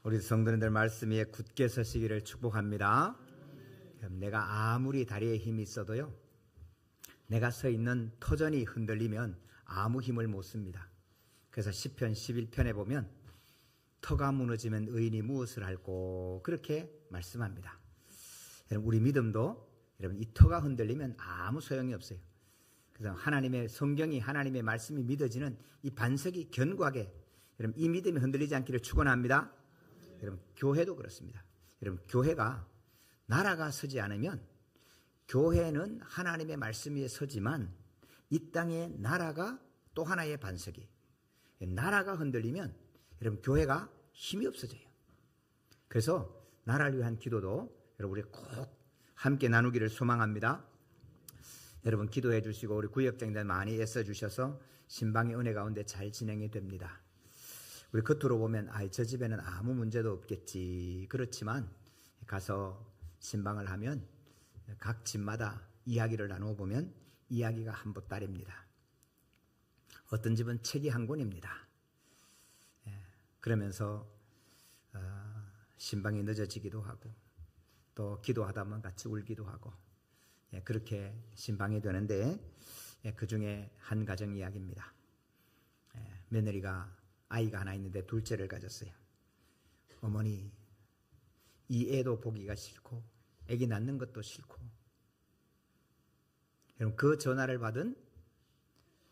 우리 성도님들 말씀 위에 굳게 서시기를 축복합니다. 내가 아무리 다리에 힘이 있어도요, 내가 서 있는 터전이 흔들리면 아무 힘을 못 씁니다. 그래서 시편 11편에 보면 터가 무너지면 의인이 무엇을 할꼬, 그렇게 말씀합니다. 여러분, 우리 믿음도 여러분 이 터가 흔들리면 아무 소용이 없어요. 그래서 하나님의 성경이, 하나님의 말씀이 믿어지는 이 반석이 견고하게, 여러분 이 믿음이 흔들리지 않기를 축원합니다. 여러분, 교회도 그렇습니다. 여러분, 교회가, 나라가 서지 않으면, 교회는 하나님의 말씀 위에 서지만 이 땅에 나라가 또 하나의 반석이, 나라가 흔들리면 여러분 교회가 힘이 없어져요. 그래서 나라를 위한 기도도 여러분 우리 꼭 함께 나누기를 소망합니다. 여러분 기도해 주시고 우리 구역장들 많이 애써 주셔서 신방의 은혜 가운데 잘 진행이 됩니다. 우리 겉으로 보면 저 집에는 아무 문제도 없겠지, 그렇지만 가서 신방을 하면 각 집마다 이야기를 나누어 보면 이야기가 한보따리입니다. 어떤 집은 책이 한 권입니다. 그러면서 신방이 늦어지기도 하고 또 기도하다 보면 같이 울기도 하고 그렇게 신방이 되는데, 그 중에 한 가정 이야기입니다. 며느리가 아이가 하나 있는데 둘째를 가졌어요. 어머니, 이 애도 보기가 싫고 애기 낳는 것도 싫고. 여러분, 그 전화를 받은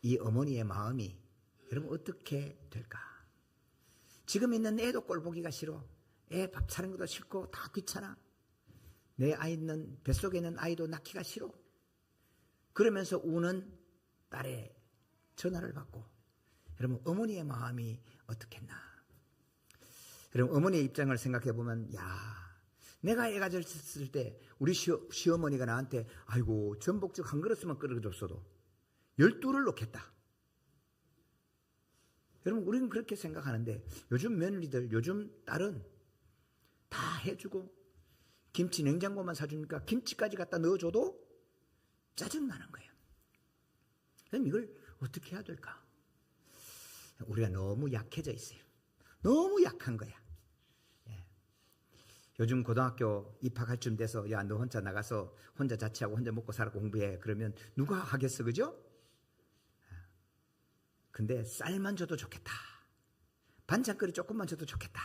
이 어머니의 마음이 여러분 어떻게 될까? 지금 있는 애도 꼴 보기가 싫어. 애 밥 차는 것도 싫고 다 귀찮아. 내 아이 있는, 뱃속에 있는 아이도 낳기가 싫어. 그러면서 우는 딸의 전화를 받고, 여러분 어머니의 마음이 어떻겠나? 여러분 어머니의 입장을 생각해 보면, 내가 애 가졌을 때 우리 시어머니가 나한테 아이고 전복죽 한 그릇만 끓여줬어도 12를 놓겠다. 여러분 우리는 그렇게 생각하는데, 요즘 며느리들, 요즘 딸은 다 해주고 김치 냉장고만 사주니까 김치까지 갖다 넣어줘도 짜증나는 거예요. 그럼 이걸 어떻게 해야 될까? 우리가 너무 약해져 있어요. 너무 약한 거야. 요즘 고등학교 입학할 쯤 돼서 너 혼자 나가서 혼자 자취하고 혼자 먹고 살고 공부해. 그러면 누가 하겠어, 그죠? 근데 쌀만 줘도 좋겠다. 반찬거리 조금만 줘도 좋겠다.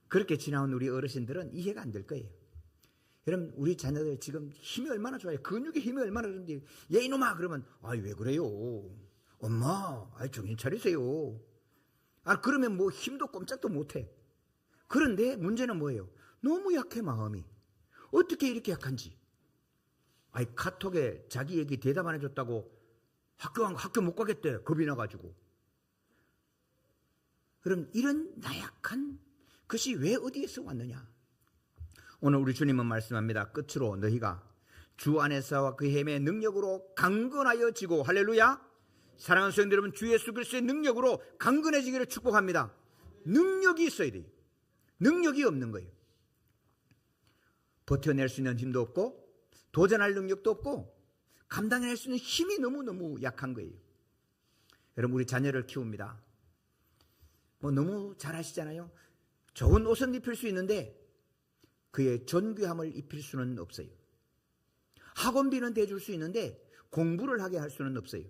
그렇게 지나온 우리 어르신들은 이해가 안 될 거예요. 여러분 우리 자녀들 지금 힘이 얼마나 좋아요. 근육에 힘이 얼마나 좋은데, 얘 이놈아 그러면 왜 그래요? 엄마 정신 차리세요. 그러면 뭐 힘도 꼼짝도 못해. 그런데 문제는 뭐예요? 너무 약해, 마음이. 어떻게 이렇게 약한지. 카톡에 자기 얘기 대답 안 해줬다고 학교 못 가겠대, 겁이 나가지고. 그럼 이런 나약한 것이 왜 어디에서 왔느냐? 오늘 우리 주님은 말씀합니다. 끝으로 너희가 주 안에서와 그 힘의 능력으로 강건하여지고, 할렐루야. 사랑하는 성도 여러분, 주 예수 그리스도의 능력으로 강건해지기를 축복합니다. 능력이 있어야 돼요. 능력이 없는 거예요. 버텨낼 수 있는 힘도 없고 도전할 능력도 없고 감당할 수 있는 힘이 너무너무 약한 거예요. 여러분 우리 자녀를 키웁니다. 너무 잘하시잖아요. 좋은 옷은 입힐 수 있는데 그의 존귀함을 입힐 수는 없어요. 학원비는 대줄 수 있는데 공부를 하게 할 수는 없어요.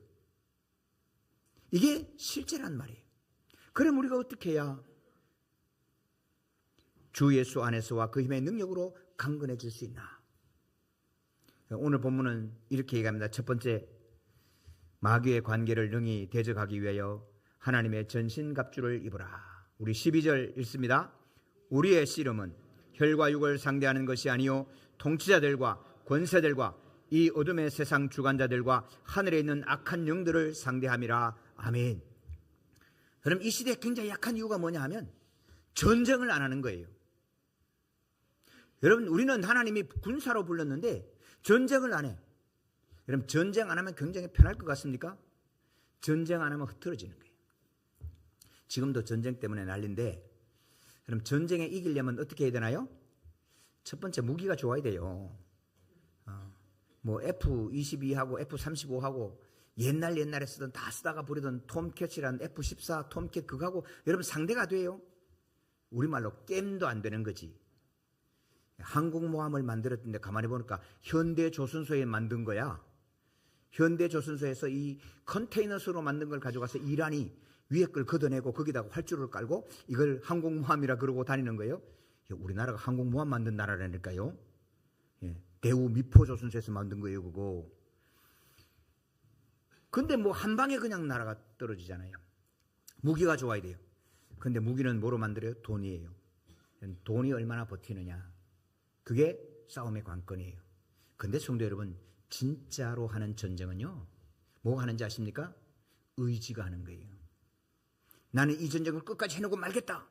이게 실제란 말이에요. 그럼 우리가 어떻게 해야 주 예수 안에서와 그 힘의 능력으로 강건해질 수 있나? 오늘 본문은 이렇게 얘기합니다. 첫 번째, 마귀의 관계를 능히 대적하기 위하여 하나님의 전신갑주를 입으라. 우리 12절 읽습니다. 우리의 씨름은 혈과 육을 상대하는 것이 아니요 통치자들과 권세들과 이 어둠의 세상 주관자들과 하늘에 있는 악한 영들을 상대함이라. 아멘. 그럼 이 시대에 굉장히 약한 이유가 뭐냐 하면 전쟁을 안 하는 거예요. 여러분 우리는 하나님이 군사로 불렀는데 전쟁을 안 해. 여러분 전쟁 안 하면 굉장히 편할 것 같습니까? 전쟁 안 하면 흐트러지는 거예요. 지금도 전쟁 때문에 난리인데, 그럼 전쟁에 이기려면 어떻게 해야 되나요? 첫 번째 무기가 좋아야 돼요. F-22하고 F-35하고 옛날에 쓰던 다 쓰다가 버리던 톰캣이라는 F-14 톰캣 그거하고 여러분 상대가 돼요. 우리말로 겜도 안 되는 거지. 항공모함을 만들었는데 가만히 보니까 현대조선소에 만든 거야. 현대조선소에서 이 컨테이너스로 만든 걸 가져가서 이란이 위에 걸 걷어내고 거기다가 활주로를 깔고 이걸 항공모함이라 그러고 다니는 거예요. 우리나라가 항공모함 만든 나라라니까요. 대우 미포조선소에서 만든 거예요, 그거. 근데 뭐 한 방에 그냥 나라가 떨어지잖아요. 무기가 좋아야 돼요. 근데 무기는 뭐로 만들어요? 돈이에요. 돈이 얼마나 버티느냐. 그게 싸움의 관건이에요. 근데 성도 여러분, 진짜로 하는 전쟁은요, 뭐 하는지 아십니까? 의지가 하는 거예요. 나는 이 전쟁을 끝까지 해내고 말겠다.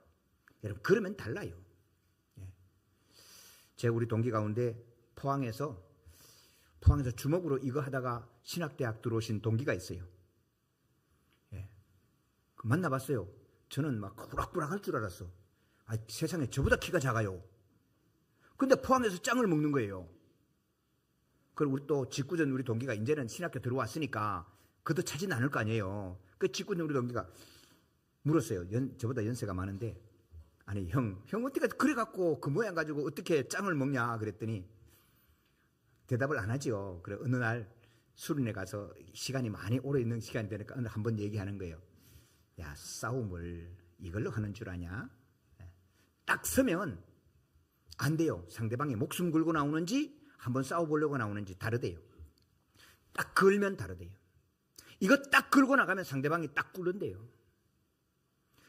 여러분, 그러면 달라요. 제가 우리 동기 가운데 포항에서 주먹으로 이거 하다가 신학대학 들어오신 동기가 있어요. 만나봤어요. 저는 막 꾸락꾸락 할 줄 알았어. 세상에 저보다 키가 작아요. 근데 포항에서 짱을 먹는 거예요. 그리고 우리 또 직구전 우리 동기가 이제는 신학교 들어왔으니까 그도 차진 않을 거 아니에요. 그 직구전 우리 동기가 물었어요. 저보다 연세가 많은데, 아니 형 어떻게 그래갖고 그 모양 가지고 어떻게 짱을 먹냐 그랬더니 대답을 안 하지요. 그래 어느 날 수련회 가서 시간이 많이 오래 있는 시간이 되니까 한번 얘기하는 거예요. 야, 싸움을 이걸로 하는 줄 아냐? 딱 서면 안 돼요. 상대방이 목숨 걸고 나오는지 한번 싸워보려고 나오는지 다르대요. 딱 걸면 다르대요. 이거 딱 걸고 나가면 상대방이 딱 꿇는대요.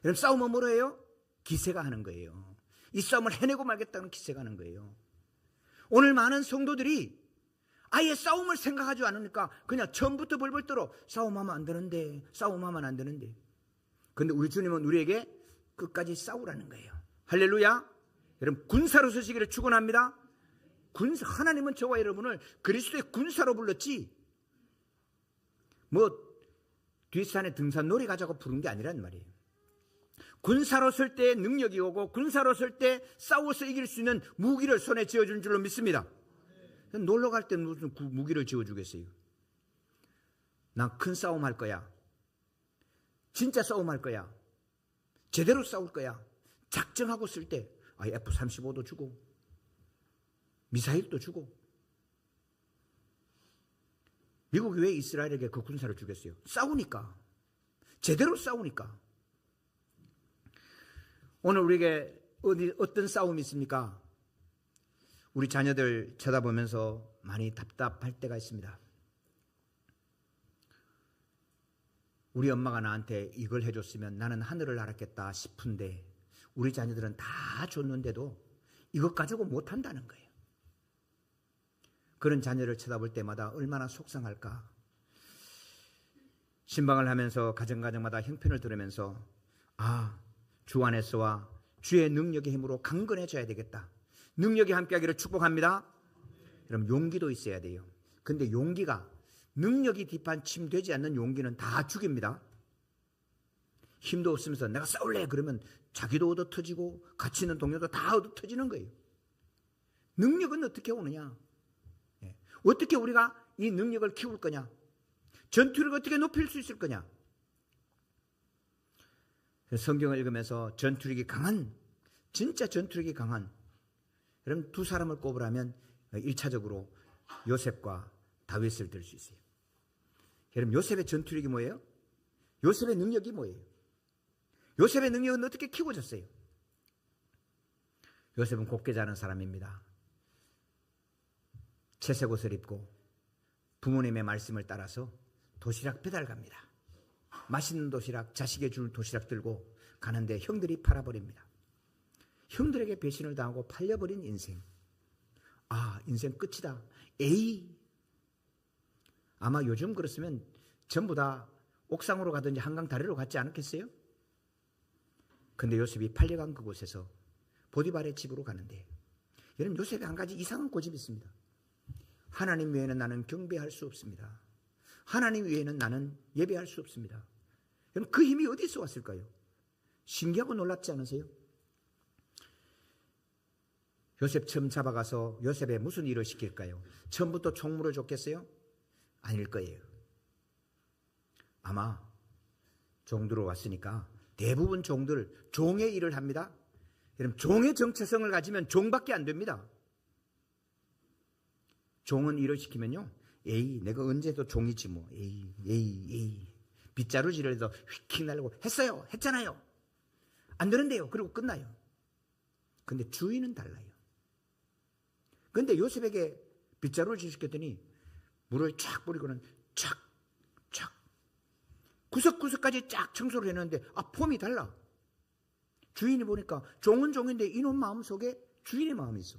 그럼 싸움은 뭐로 해요? 기세가 하는 거예요. 이 싸움을 해내고 말겠다는 기세가 하는 거예요. 오늘 많은 성도들이 아예 싸움을 생각하지 않으니까 그냥 처음부터 벌벌 떨어. 싸움하면 안 되는데, 싸움하면 안 되는데. 근데 우리 주님은 우리에게 끝까지 싸우라는 거예요. 할렐루야. 여러분, 군사로 서시기를 축원합니다. 하나님은 저와 여러분을 그리스도의 군사로 불렀지 뭐 뒷산에 등산놀이 가자고 부른 게 아니란 말이에요. 군사로 설 때 능력이 오고 군사로 설 때 싸워서 이길 수 있는 무기를 손에 쥐어준 줄로 믿습니다. 놀러 갈 때 무슨 무기를 쥐어주겠어요? 난 큰 싸움 할 거야. 진짜 싸움 할 거야. 제대로 싸울 거야. 작정하고 쓸 때 F-35도 주고 미사일도 주고. 미국이 왜 이스라엘에게 그 군사를 주겠어요? 싸우니까. 제대로 싸우니까. 오늘 우리에게 어떤 싸움이 있습니까? 우리 자녀들 쳐다보면서 많이 답답할 때가 있습니다. 우리 엄마가 나한테 이걸 해줬으면 나는 하늘을 날았겠다 싶은데 우리 자녀들은 다 줬는데도 이것 가지고 못한다는 거예요. 그런 자녀를 쳐다볼 때마다 얼마나 속상할까. 신방을 하면서 가정마다 형편을 들으면서 주 안에서와 주의 능력의 힘으로 강건해져야 되겠다. 능력이 함께하기를 축복합니다. 여러분, 용기도 있어야 돼요. 근데 용기가 능력이 뒷받침되지 않는 용기는 다 죽입니다. 힘도 없으면서 내가 싸울래 그러면 자기도 얻어 터지고 같이 있는 동료도 다 얻어 터지는 거예요. 능력은 어떻게 오느냐? 어떻게 우리가 이 능력을 키울 거냐? 전투력을 어떻게 높일 수 있을 거냐? 성경을 읽으면서 전투력이 강한, 진짜 전투력이 강한, 여러분 두 사람을 꼽으라면 1차적으로 요셉과 다윗을 들 수 있어요. 여러분, 요셉의 전투력이 뭐예요? 요셉의 능력이 뭐예요? 요셉의 능력은 어떻게 키워졌어요? 요셉은 곱게 자란 사람입니다. 채색 옷을 입고 부모님의 말씀을 따라서 도시락 배달 갑니다. 맛있는 도시락, 자식의 줄 도시락 들고 가는데 형들이 팔아버립니다. 형들에게 배신을 당하고 팔려버린 인생. 인생 끝이다. 아마 요즘 그랬으면 전부 다 옥상으로 가든지 한강 다리로 갔지 않았겠어요? 근데 요셉이 팔려간 그곳에서 보디발의 집으로 가는데, 여러분, 요셉이 한 가지 이상한 고집이 있습니다. 하나님 외에는 나는 경배할 수 없습니다. 하나님 외에는 나는 예배할 수 없습니다. 여러분, 그 힘이 어디서 왔을까요? 신기하고 놀랍지 않으세요? 요셉 처음 잡아가서 요셉에 무슨 일을 시킬까요? 처음부터 총무를 줬겠어요? 아닐 거예요. 아마 종들로 왔으니까 대부분 종들 종의 일을 합니다. 여러분, 종의 정체성을 가지면 종밖에 안 됩니다. 종은 일을 시키면요, 에이, 내가 언제도 종이지 뭐, 에이. 빗자루질을 해서 휙 날리고, 했어요, 했잖아요, 안 되는데요, 그리고 끝나요. 근데 주인은 달라요. 근데 요셉에게 빗자루를 시켰더니 물을 쫙 뿌리고는 쫙 구석구석까지 쫙 청소를 했는데 폼이 달라. 주인이 보니까 종은 종인데 이놈 마음속에 주인의 마음이 있어.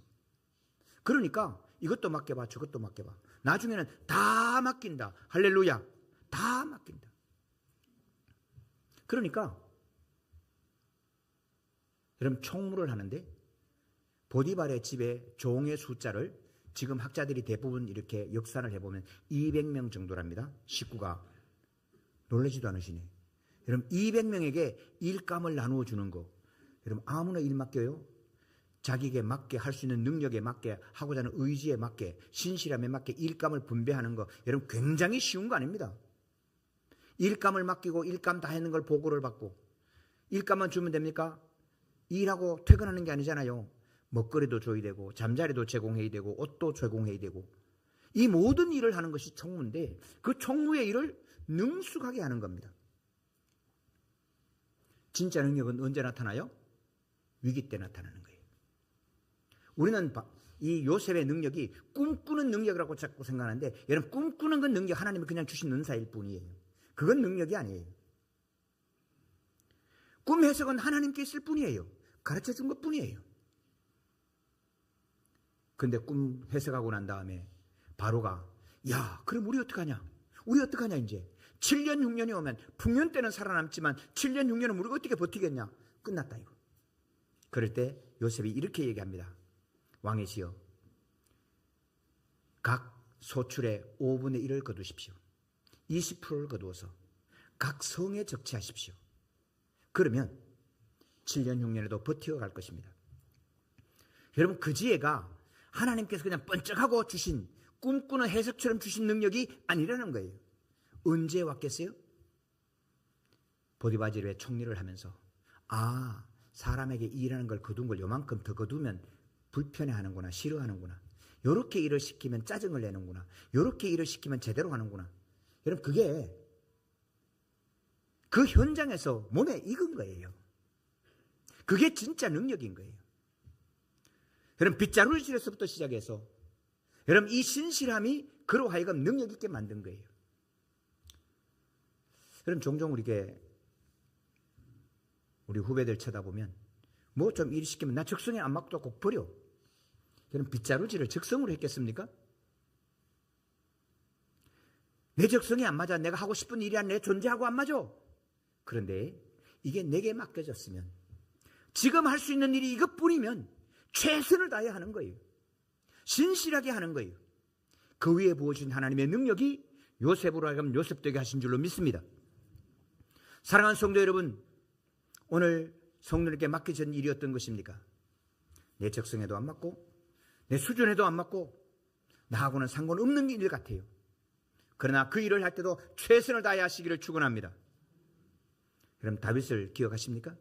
그러니까 이것도 맡겨봐, 저것도 맡겨봐. 나중에는 다 맡긴다. 할렐루야. 다 맡긴다. 그러니까 여러분, 총무를 하는데 보디발의 집에 종의 숫자를 지금 학자들이 대부분 이렇게 역산을 해보면 200명 정도랍니다. 식구가. 놀라지도 않으시네. 여러분, 200명에게 일감을 나누어 주는 거. 여러분, 아무나 일 맡겨요? 자기에게 맞게 할 수 있는 능력에 맞게, 하고자 하는 의지에 맞게, 신실함에 맞게 일감을 분배하는 거, 여러분, 굉장히 쉬운 거 아닙니다. 일감을 맡기고 일감 다 했는 걸 보고를 받고, 일감만 주면 됩니까? 일하고 퇴근하는 게 아니잖아요. 먹거리도 줘야 되고, 잠자리도 제공해야 되고, 옷도 제공해야 되고, 이 모든 일을 하는 것이 총무인데, 그 총무의 일을 능숙하게 하는 겁니다. 진짜 능력은 언제 나타나요? 위기 때 나타나는 거예요. 우리는 이 요셉의 능력이 꿈꾸는 능력이라고 자꾸 생각하는데, 여러분, 꿈꾸는 건 능력, 하나님이 그냥 주신 은사일 뿐이에요. 그건 능력이 아니에요. 꿈 해석은 하나님께 있을 뿐이에요. 가르쳐 준 것 뿐이에요. 근데 꿈 해석하고 난 다음에 바로가, 야, 그럼 우리 어떡하냐? 우리 어떡하냐 이제. 7년 6년이 오면, 풍년 때는 살아남지만 7년 6년은 우리가 어떻게 버티겠냐? 끝났다 이거. 그럴 때 요셉이 이렇게 얘기합니다. 왕의 시여, 각 소출의 5분의 1을 거두십시오. 20%를 거두어서 각 성에 적치하십시오. 그러면 7년 6년에도 버텨갈 것입니다. 여러분, 그 지혜가 하나님께서 그냥 번쩍하고 주신, 꿈꾸는 해석처럼 주신 능력이 아니라는 거예요. 언제 왔겠어요? 보디발 집에 총리를 하면서, 사람에게 일하는 걸 거둔 걸 요만큼 더 거두면 불편해하는구나, 싫어하는구나, 요렇게 일을 시키면 짜증을 내는구나, 요렇게 일을 시키면 제대로 하는구나. 여러분, 그게 그 현장에서 몸에 익은 거예요. 그게 진짜 능력인 거예요. 여러분, 빗자루질에서부터 시작해서 여러분, 이 신실함이 그로 하여금 능력 있게 만든 거예요. 여러분, 종종 우리 후배들 쳐다보면 뭐 좀 일 시키면 나 적성에 안 맞고 꼭 버려. 여러분, 빗자루질을 적성으로 했겠습니까? 내 적성에 안 맞아. 내가 하고 싶은 일이 아니라 내 존재하고 안 맞아. 그런데 이게 내게 맡겨졌으면, 지금 할 수 있는 일이 이것뿐이면 최선을 다해야 하는 거예요. 신실하게 하는 거예요. 그 위에 부어주신 하나님의 능력이 요셉으로 하여금 요셉되게 하신 줄로 믿습니다. 사랑하는 성도 여러분, 오늘 성도님께 맡겨진 일이 어떤 것입니까? 내 적성에도 안 맞고 내 수준에도 안 맞고 나하고는 상관없는 일 같아요. 그러나 그 일을 할 때도 최선을 다해 하시기를 축원합니다. 그럼 다윗을 기억하십니까?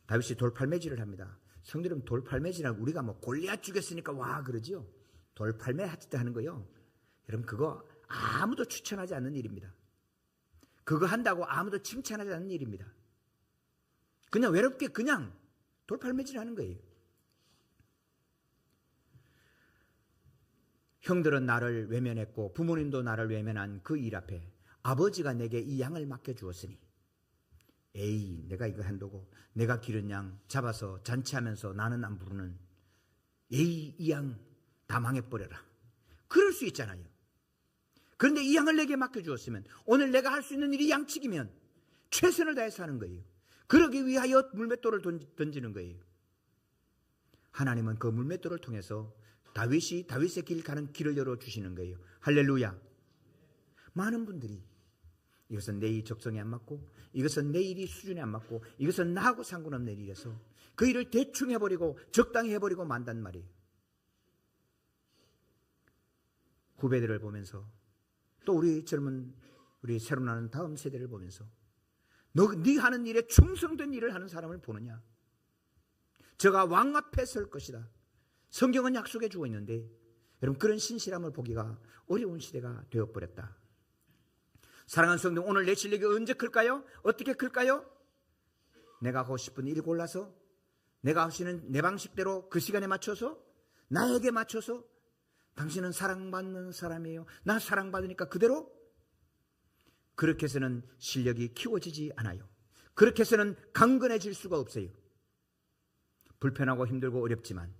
다윗이 돌팔매질을 합니다. 성도 여러분, 돌팔매질은 우리가 뭐 골리앗 죽였으니까 와 그러지요. 돌팔매 하는 거요, 여러분, 그거 아무도 추천하지 않는 일입니다. 그거 한다고 아무도 칭찬하지 않는 일입니다. 그냥 외롭게 그냥 돌팔매질 하는 거예요. 형들은 나를 외면했고 부모님도 나를 외면한 그 일 앞에 아버지가 내게 이 양을 맡겨주었으니, 에이, 내가 이거 한다고 내가 기른 양 잡아서 잔치하면서 나는 안 부르는, 에이, 이 양 다 망해버려라. 그럴 수 있잖아요. 그런데 이 양을 내게 맡겨주었으면, 오늘 내가 할 수 있는 일이 양치기면 최선을 다해서 하는 거예요. 그러기 위하여 물맷돌을 던지는 거예요. 하나님은 그 물맷돌을 통해서 다윗이 다윗의 길 가는 길을 열어주시는 거예요. 할렐루야. 많은 분들이 이것은 내 일 적성에 안 맞고, 이것은 내 일이 수준에 안 맞고, 이것은 나하고 상관없는 일이라서 그 일을 대충 해버리고 적당히 해버리고 만단 말이에요. 후배들을 보면서, 또 우리 새로 나는 다음 세대를 보면서, 네 하는 일에 충성된 일을 하는 사람을 보느냐? 저가 왕 앞에 설 것이다. 성경은 약속해 주고 있는데 여러분 그런 신실함을 보기가 어려운 시대가 되어버렸다. 사랑하는 성도, 오늘 내 실력이 언제 클까요? 어떻게 클까요? 내가 하고 싶은 일 골라서 내가 하시는 내 방식대로 그 시간에 맞춰서 나에게 맞춰서 당신은 사랑받는 사람이에요. 나 사랑받으니까 그대로. 그렇게 해서는 실력이 키워지지 않아요. 그렇게 해서는 강건해질 수가 없어요. 불편하고 힘들고 어렵지만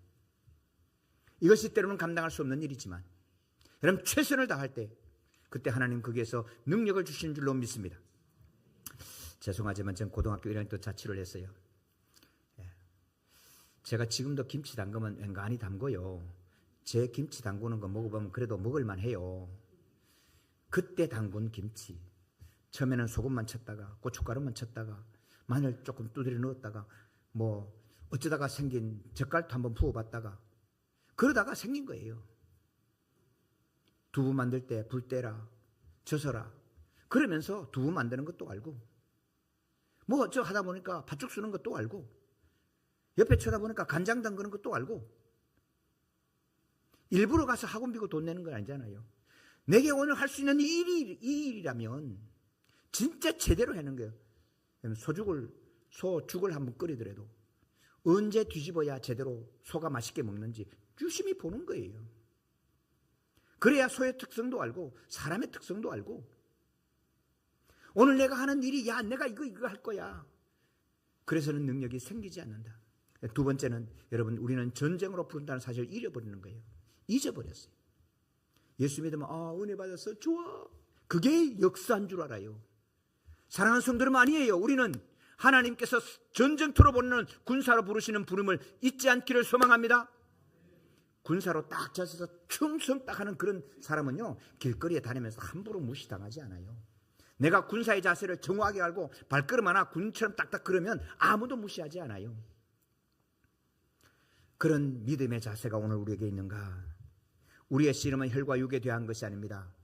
이것이 때로는 감당할 수 없는 일이지만 여러분 최선을 다할 때 그때 하나님 거기에서 능력을 주시는 줄로 믿습니다. 죄송하지만 전 고등학교 1학년 때 자취를 했어요. 제가 지금도 김치 담그면 웬간히 담궈요. 제 김치 담그는 거 먹어보면 그래도 먹을만 해요. 그때 담근 김치, 처음에는 소금만 쳤다가 고춧가루만 쳤다가 마늘 조금 두드려 넣었다가 뭐 어쩌다가 생긴 젓갈도 한번 부어봤다가 그러다가 생긴 거예요. 두부 만들 때 불 떼라, 젖어라. 그러면서 두부 만드는 것도 알고 뭐 저 하다 보니까 팥죽 쓰는 것도 알고 옆에 쳐다보니까 간장 담그는 것도 알고. 일부러 가서 학원 비고 돈 내는 건 아니잖아요. 내게 오늘 할 수 있는 이 일이라면 진짜 제대로 하는 거예요. 소죽을 한번 끓이더라도 언제 뒤집어야 제대로 소가 맛있게 먹는지 유심히 보는 거예요. 그래야 소의 특성도 알고 사람의 특성도 알고. 오늘 내가 하는 일이 야 내가 이거 할 거야. 그래서는 능력이 생기지 않는다. 두 번째는 여러분 우리는 전쟁으로 부른다는 사실을 잃어버리는 거예요. 잊어버렸어요. 예수 믿으면 은혜 받았어 좋아. 그게 역사인 줄 알아요. 사랑하는 성도는 아니에요. 우리는 하나님께서 전쟁터로 보내는 군사로 부르시는 부름을 잊지 않기를 소망합니다. 군사로 딱 잡아서 충성 딱 하는 그런 사람은요 길거리에 다니면서 함부로 무시당하지 않아요. 내가 군사의 자세를 정확하게 알고 발걸음 하나 군처럼 딱딱 그러면 아무도 무시하지 않아요. 그런 믿음의 자세가 오늘 우리에게 있는가? 우리의 씨름은 혈과 육에 대한 것이 아닙니다.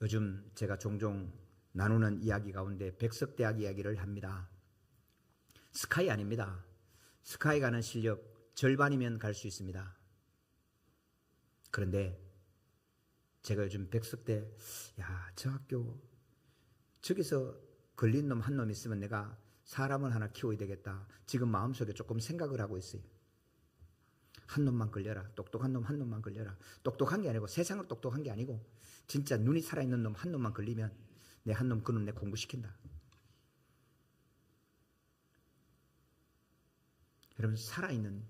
요즘 제가 종종 나누는 이야기 가운데 백석대학 이야기를 합니다. 스카이 아닙니다. 스카이 가는 실력 절반이면 갈 수 있습니다. 그런데 제가 요즘 백석대 저 학교 저기서 걸린 놈 한 놈 있으면 내가 사람을 하나 키워야 되겠다. 지금 마음속에 조금 생각을 하고 있어요. 한 놈만 걸려라. 똑똑한 놈 한 놈만 걸려라. 똑똑한 게 아니고 세상으로 똑똑한 게 아니고 진짜 눈이 살아있는 놈 한 놈만 걸리면 내 한 놈 그 놈 내 공부시킨다. 여러분 살아있는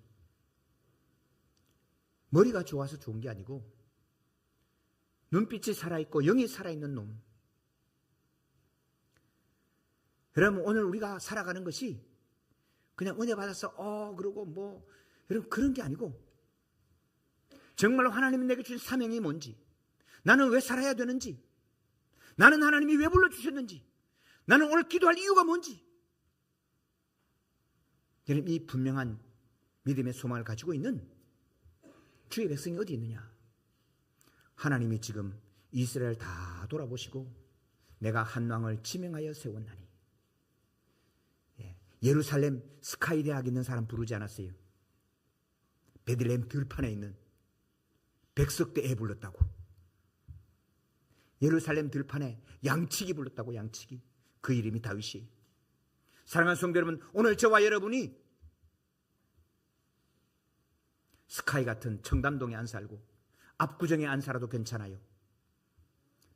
머리가 좋아서 좋은 게 아니고 눈빛이 살아있고 영이 살아있는 놈. 여러분 오늘 우리가 살아가는 것이 그냥 은혜 받아서 그러고 뭐 여러분 그런 게 아니고 정말로 하나님이 내게 주신 사명이 뭔지, 나는 왜 살아야 되는지, 나는 하나님이 왜 불러주셨는지, 나는 오늘 기도할 이유가 뭔지, 여러분 이 분명한 믿음의 소망을 가지고 있는 주의 백성이 어디 있느냐? 하나님이 지금 이스라엘 다 돌아보시고 내가 한 왕을 지명하여 세웠나니. 예루살렘 스카이 대학 있는 사람 부르지 않았어요. 베들레헴 들판에 있는 백석대에 불렀다고. 예루살렘 들판에 양치기 불렀다고. 양치기. 그 이름이 다윗이. 사랑하는 성도 여러분, 오늘 저와 여러분이 스카이 같은 청담동에 안 살고 압구정에 안 살아도 괜찮아요.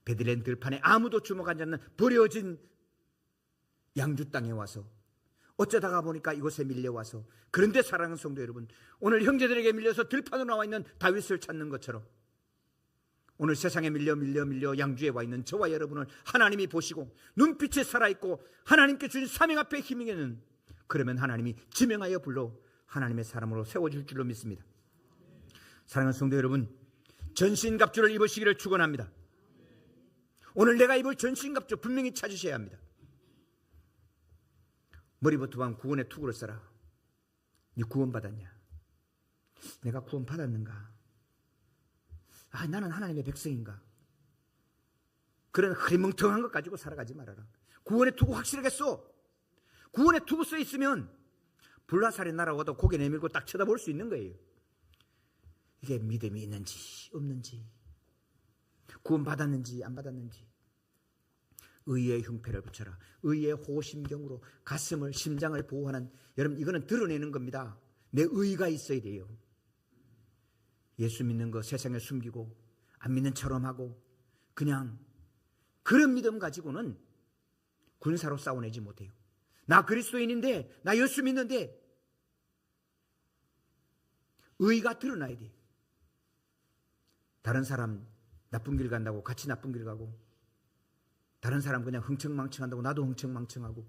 베들레헴 들판에 아무도 주목하지 않는 버려진 양주 땅에 와서 어쩌다가 보니까 이곳에 밀려와서, 그런데 사랑하는 성도 여러분, 오늘 형제들에게 밀려서 들판으로 나와 있는 다윗을 찾는 것처럼 오늘 세상에 밀려 양주에 와 있는 저와 여러분을 하나님이 보시고 눈빛이 살아있고 하나님께 주신 사명 앞에 힘이 있는, 그러면 하나님이 지명하여 불러 하나님의 사람으로 세워줄 줄로 믿습니다. 사랑하는 성도 여러분, 전신갑주를 입으시기를 축원합니다. 오늘 내가 입을 전신갑주 분명히 찾으셔야 합니다. 머리부터 방 구원의 투구를 써라. 네 구원 받았냐? 내가 구원 받았는가? 나는 하나님의 백성인가? 그런 흐리멍텅한 것 가지고 살아가지 말아라. 구원의 투구 확실하게 써. 구원의 투구 써 있으면 불화살이 날아와도 고개 내밀고 딱 쳐다볼 수 있는 거예요. 이게 믿음이 있는지 없는지, 구원받았는지 안 받았는지. 의의 흉패를 붙여라. 의의 호심경으로 가슴을, 심장을 보호하는, 여러분 이거는 드러내는 겁니다. 내 의가 있어야 돼요. 예수 믿는 거 세상에 숨기고 안 믿는 처럼 하고 그냥 그런 믿음 가지고는 군사로 싸워내지 못해요. 나 그리스도인인데, 나 예수 믿는데, 의가 드러나야 돼. 다른 사람 나쁜 길 간다고 같이 나쁜 길 가고, 다른 사람 그냥 흥청망청한다고 나도 흥청망청하고,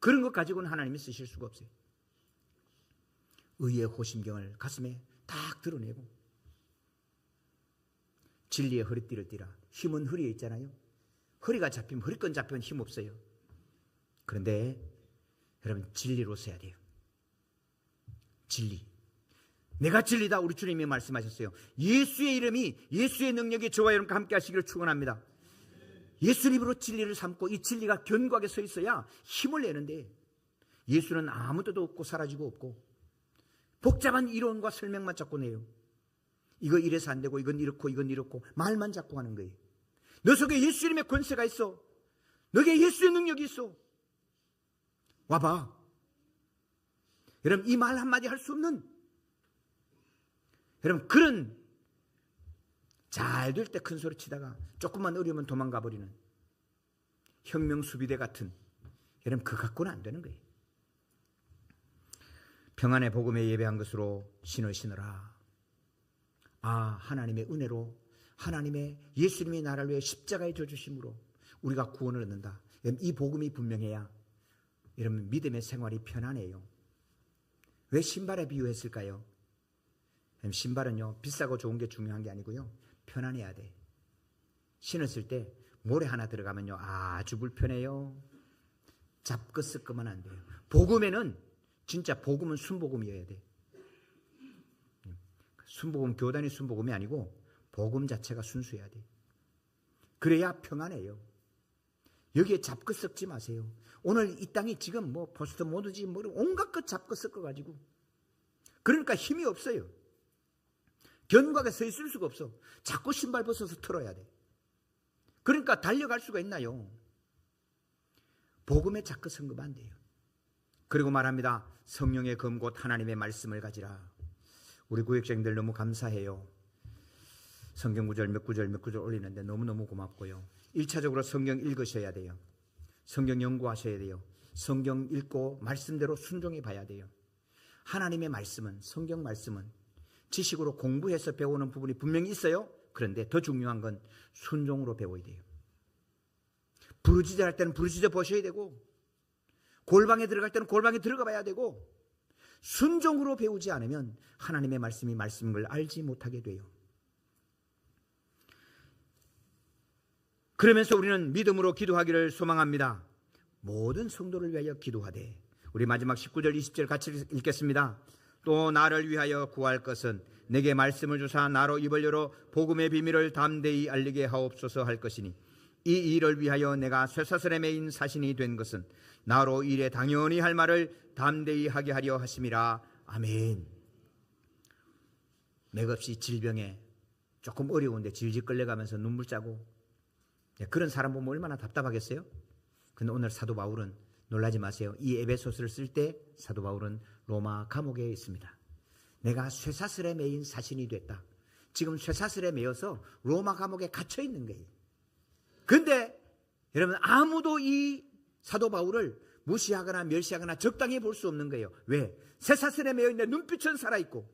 그런 것 가지고는 하나님이 쓰실 수가 없어요. 의의 호심경을 가슴에 딱 드러내고, 진리의 허리띠를 띠라. 힘은 허리에 있잖아요. 허리가 잡히면, 허리끈 잡히면 힘 없어요. 그런데 여러분 진리로 써야 돼요. 진리. 내가 진리다, 우리 주님이 말씀하셨어요. 예수의 이름이, 예수의 능력이 저와 여러분과 함께 하시기를 축원합니다. 예수님으로 진리를 삼고 이 진리가 견고하게 서 있어야 힘을 내는데, 예수는 아무 데도 없고 사라지고 없고 복잡한 이론과 설명만 자꾸 내요. 이거 이래서 안 되고, 이건 이렇고 이건 이렇고 말만 자꾸 하는 거예요. 너 속에 예수 이름의 권세가 있어. 너에게 예수의 능력이 있어. 와봐. 여러분 이 말 한마디 할 수 없는, 여러분 그런 잘 될 때 큰 소리 치다가 조금만 어려우면 도망가 버리는 혁명수비대 같은, 여러분 그거 갖고는 안 되는 거예요. 평안의 복음에 예배한 것으로 신을 신으라. 아, 하나님의 은혜로, 하나님의 예수님이 나를 위해 십자가에 져주심으로 우리가 구원을 얻는다. 이 복음이 분명해야 여러분 믿음의 생활이 편안해요. 왜 신발에 비유했을까요? 신발은요 비싸고 좋은 게 중요한 게 아니고요, 편안해야 돼. 신었을 때 모래 하나 들어가면요 아주 불편해요. 잡고 섞으면 안 돼요. 복음에는 진짜 복음은 순복음이어야 돼. 순복음, 교단이 순복음이 아니고 복음 자체가 순수해야 돼. 그래야 평안해요. 여기에 잡고 섞지 마세요. 오늘 이 땅이 지금 뭐 포스트 모드지 뭐 온갖 것 잡고 섞어가지고, 그러니까 힘이 없어요. 견고하게 서 있을 수가 없어. 자꾸 신발 벗어서 털어야 돼. 그러니까 달려갈 수가 있나요? 복음에 자꾸 섞으면 안 돼요. 그리고 말합니다. 성령의 검 곧 하나님의 말씀을 가지라. 우리 구역장님들 너무 감사해요. 성경 구절 몇 구절 올리는데 너무너무 고맙고요. 1차적으로 성경 읽으셔야 돼요. 성경 연구하셔야 돼요. 성경 읽고 말씀대로 순종해 봐야 돼요. 하나님의 말씀은, 성경 말씀은 지식으로 공부해서 배우는 부분이 분명히 있어요. 그런데 더 중요한 건 순종으로 배워야 돼요. 부르짖어 할 때는 부르짖어 보셔야 되고, 골방에 들어갈 때는 골방에 들어가 봐야 되고, 순종으로 배우지 않으면 하나님의 말씀이 말씀인 걸 알지 못하게 돼요. 그러면서 우리는 믿음으로 기도하기를 소망합니다. 모든 성도를 위하여 기도하되. 우리 마지막 19절 20절 같이 읽겠습니다. 또 나를 위하여 구할 것은 내게 말씀을 주사 나로 입을 열어 복음의 비밀을 담대히 알리게 하옵소서 할 것이니, 이 일을 위하여 내가 쇠사슬에 매인 사신이 된 것은 나로 일에 당연히 할 말을 담대히 하게 하려 하심이라. 아멘. 맥없이 질병에 조금 어려운데 질질 끌려가면서 눈물 짜고, 그런 사람 보면 얼마나 답답하겠어요? 근데 오늘 사도 바울은 놀라지 마세요. 이 에베소서를 쓸 때 사도 바울은 로마 감옥에 있습니다. 내가 쇠사슬에 매인 사신이 됐다. 지금 쇠사슬에 매여서 로마 감옥에 갇혀 있는 거예요. 근데 여러분 아무도 이 사도 바울을 무시하거나 멸시하거나 적당히 볼 수 없는 거예요. 왜? 쇠사슬에 매여 있는데 눈빛은 살아있고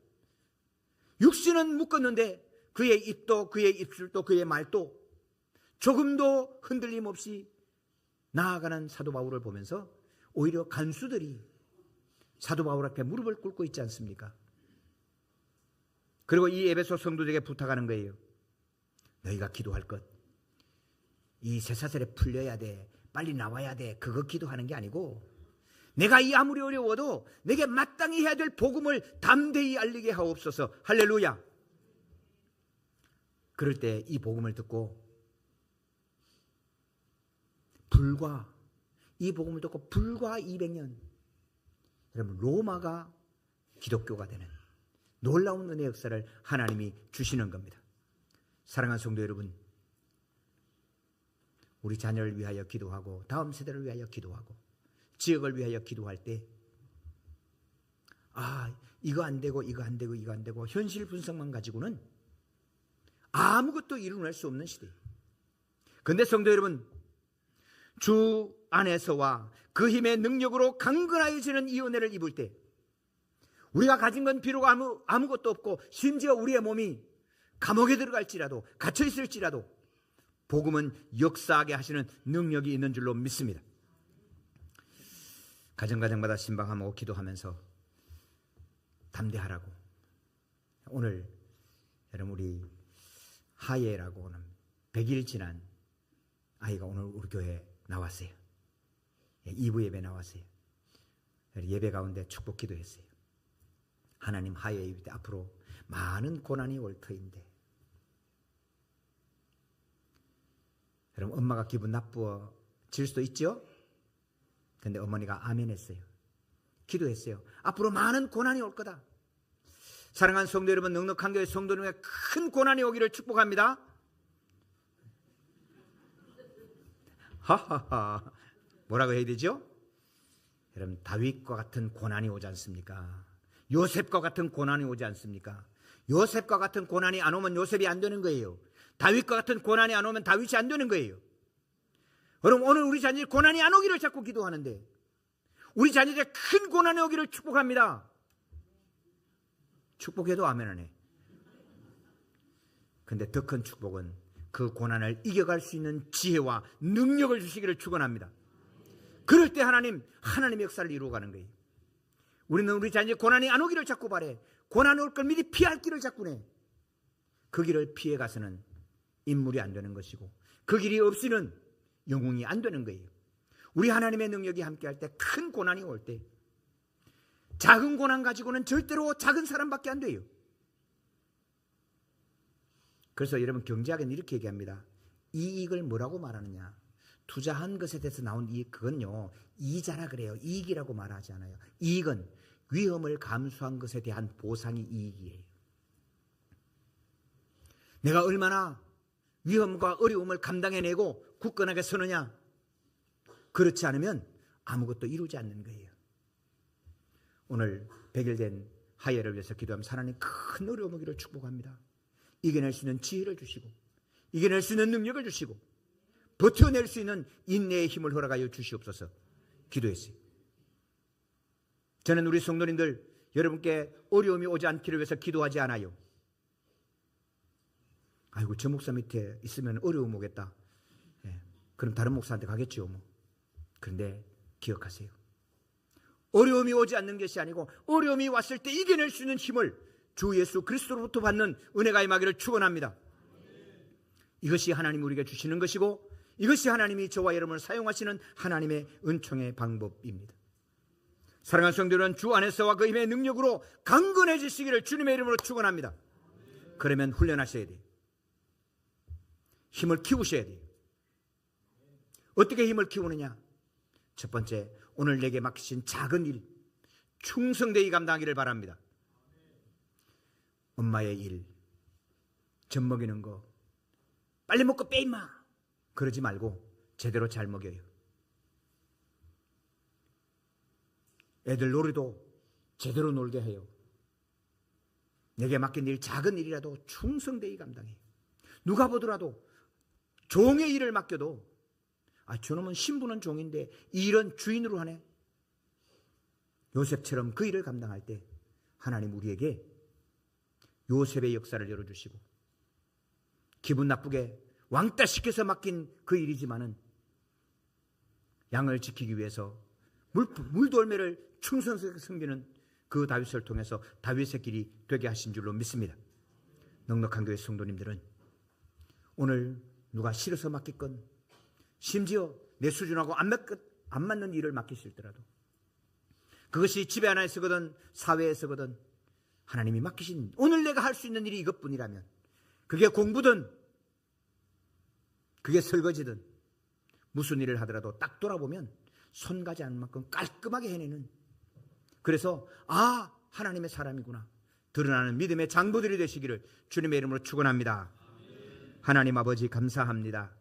육신은 묶었는데 그의 입도 그의 입술도 그의 말도 조금도 흔들림 없이 나아가는 사도 바울을 보면서 오히려 간수들이 사도 바울 앞에 무릎을 꿇고 있지 않습니까? 그리고 이 에베소 성도들에게 부탁하는 거예요. 너희가 기도할 것, 이 쇠사슬에 풀려야 돼, 빨리 나와야 돼, 그거 기도하는 게 아니고, 내가 이 아무리 어려워도 내게 마땅히 해야 될 복음을 담대히 알리게 하옵소서. 할렐루야. 그럴 때 이 복음을 듣고 이 복음을 듣고 불과 200년 여러분, 로마가 기독교가 되는 놀라운 은혜 역사를 하나님이 주시는 겁니다. 사랑하는 성도 여러분, 우리 자녀를 위하여 기도하고 다음 세대를 위하여 기도하고 지역을 위하여 기도할 때 이거 안 되고 이거 안 되고 이거 안 되고 현실 분석만 가지고는 아무것도 이루어낼 수 없는 시대예요. 그런데 성도 여러분, 주 안에서와 그 힘의 능력으로 강건하여지는 이 은혜를 입을 때 우리가 가진 건 비록 아무것도 없고 심지어 우리의 몸이 감옥에 들어갈지라도 갇혀 있을지라도 복음은 역사하게 하시는 능력이 있는 줄로 믿습니다. 가정마다 신방하고 기도하면서 담대하라고. 오늘 여러분, 우리 하예라고 하는 100일 지난 아이가 오늘 우리 교회에 나왔어요. 2부 예배 나왔어요. 예배 가운데 축복 기도했어요. 하나님, 하예 예배 때 앞으로 많은 고난이 올 터인데 여러분, 엄마가 기분 나쁘어질 수도 있죠. 근데 어머니가 아멘 했어요. 기도했어요. 앞으로 많은 고난이 올 거다. 사랑하는 성도 여러분, 넉넉한 교회 성도님의 큰 고난이 오기를 축복합니다. 하하하. 뭐라고 해야 되죠? 여러분, 다윗과 같은 고난이 오지 않습니까? 요셉과 같은 고난이 오지 않습니까? 요셉과 같은 고난이 안 오면 요셉이 안 되는 거예요. 다윗과 같은 고난이 안 오면 다윗이 안 되는 거예요. 여러분, 오늘 우리 자녀들이 고난이 안 오기를 자꾸 기도하는데 우리 자녀들의 큰 고난이 오기를 축복합니다. 축복해도 아멘 안 해. 근데 더 큰 축복은 그 고난을 이겨갈 수 있는 지혜와 능력을 주시기를 축원합니다. 그럴 때 하나님의 역사를 이루어가는 거예요. 우리는 우리 자녀의 고난이 안 오기를 자꾸 바래. 고난 올 걸 미리 피할 길을 자꾸 내. 그 길을 피해 가서는 인물이 안 되는 것이고 그 길이 없이는 영웅이 안 되는 거예요. 우리 하나님의 능력이 함께할 때, 큰 고난이 올 때 작은 고난 가지고는 절대로 작은 사람밖에 안 돼요. 그래서 여러분, 경제학은 이렇게 얘기합니다. 이익을 뭐라고 말하느냐? 투자한 것에 대해서 나온 이익, 그건요 이자라 그래요. 이익이라고 말하지 않아요. 이익은 위험을 감수한 것에 대한 보상이 이익이에요. 내가 얼마나 위험과 어려움을 감당해내고 굳건하게 서느냐? 그렇지 않으면 아무것도 이루지 않는 거예요. 오늘 100일 된 하예를 위해서 기도하면서 하나님, 큰 어려움 오기를 축복합니다. 이겨낼 수 있는 지혜를 주시고 이겨낼 수 있는 능력을 주시고 버텨낼 수 있는 인내의 힘을 허락하여 주시옵소서 기도했어요. 저는 우리 성도님들 여러분께 어려움이 오지 않기를 위해서 기도하지 않아요. 아이고, 저 목사 밑에 있으면 어려움 오겠다. 그럼 다른 목사한테 가겠지요 뭐. 그런데 기억하세요. 어려움이 오지 않는 것이 아니고 어려움이 왔을 때 이겨낼 수 있는 힘을 주 예수 그리스도로부터 받는 은혜가 임하기를 축원합니다. 이것이 하나님이 우리에게 주시는 것이고 이것이 하나님이 저와 여러분을 사용하시는 하나님의 은총의 방법입니다. 사랑하는 성도들은 주 안에서와 그 힘의 능력으로 강건해지시기를 주님의 이름으로 축원합니다. 그러면 훈련하셔야 돼요. 힘을 키우셔야 돼요. 어떻게 힘을 키우느냐? 첫 번째, 오늘 내게 맡기신 작은 일 충성되이 감당하기를 바랍니다. 엄마의 일, 젖 먹이는 거 빨리 먹고 빼 임마 그러지 말고 제대로 잘 먹여요. 애들 놀이도 제대로 놀게 해요. 내게 맡긴 일, 작은 일이라도 충성되이 감당해요. 누가 보더라도 종의 일을 맡겨도 저놈은 신부는 종인데 이 일은 주인으로 하네. 요셉처럼 그 일을 감당할 때 하나님 우리에게 요셉의 역사를 열어주시고 기분 나쁘게 왕따 시켜서 맡긴 그 일이지만은 양을 지키기 위해서 물돌매를 충성스럽게 섬기는 그 다윗을 통해서 다윗의 길이 되게 하신 줄로 믿습니다. 넉넉한 교회 성도님들은 오늘 누가 싫어서 맡겼건 심지어 내 수준하고 안 맞는 일을 맡기실더라도 그것이 집에 하나 있어거든 사회에서거든 하나님이 맡기신 오늘 내가 할 수 있는 일이 이것뿐이라면 그게 공부든 그게 설거지든 무슨 일을 하더라도 딱 돌아보면 손 가지 않을 만큼 깔끔하게 해내는 그래서 하나님의 사람이구나 드러나는 믿음의 장부들이 되시기를 주님의 이름으로 축원합니다. 하나님 아버지 감사합니다.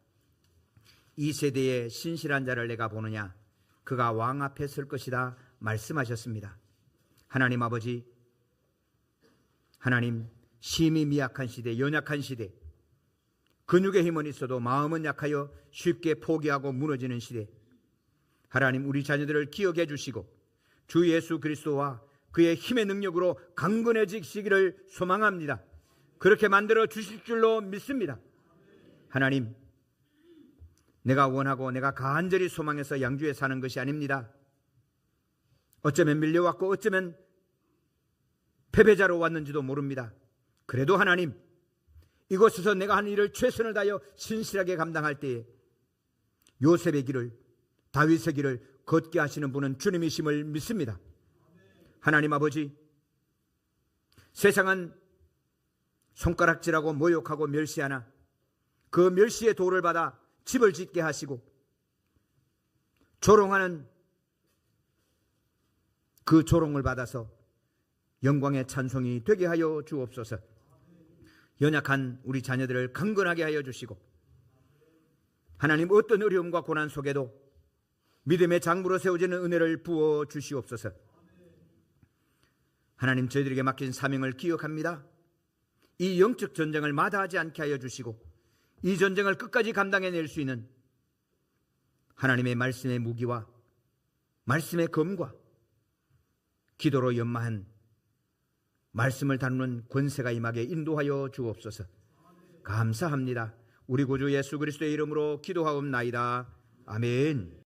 이 세대의 신실한 자를 내가 보느냐 그가 왕 앞에 설 것이다 말씀하셨습니다. 하나님 아버지, 하나님 심히 미약한 시대, 연약한 시대, 근육의 힘은 있어도 마음은 약하여 쉽게 포기하고 무너지는 시대, 하나님 우리 자녀들을 기억해 주시고 주 예수 그리스도와 그의 힘의 능력으로 강건해지시기를 소망합니다. 그렇게 만들어 주실 줄로 믿습니다. 하나님, 내가 원하고 내가 간절히 소망해서 양주에 사는 것이 아닙니다. 어쩌면 밀려왔고 어쩌면 패배자로 왔는지도 모릅니다. 그래도 하나님, 이곳에서 내가 한 일을 최선을 다하여 신실하게 감당할 때에 요셉의 길을, 다윗의 길을 걷게 하시는 분은 주님이심을 믿습니다. 하나님 아버지, 세상은 손가락질하고 모욕하고 멸시하나 그 멸시의 도를 받아 집을 짓게 하시고 조롱하는 그 조롱을 받아서 영광의 찬송이 되게 하여 주옵소서. 연약한 우리 자녀들을 강건하게 하여 주시고 하나님 어떤 어려움과 고난 속에도 믿음의 장부로 세워지는 은혜를 부어 주시옵소서. 하나님 저희들에게 맡긴 사명을 기억합니다. 이 영적 전쟁을 마다하지 않게 하여 주시고 이 전쟁을 끝까지 감당해낼 수 있는 하나님의 말씀의 무기와 말씀의 검과 기도로 연마한 말씀을 다루는 권세가 임하게 인도하여 주옵소서. 감사합니다. 우리 구주 예수 그리스도의 이름으로 기도하옵나이다. 아멘.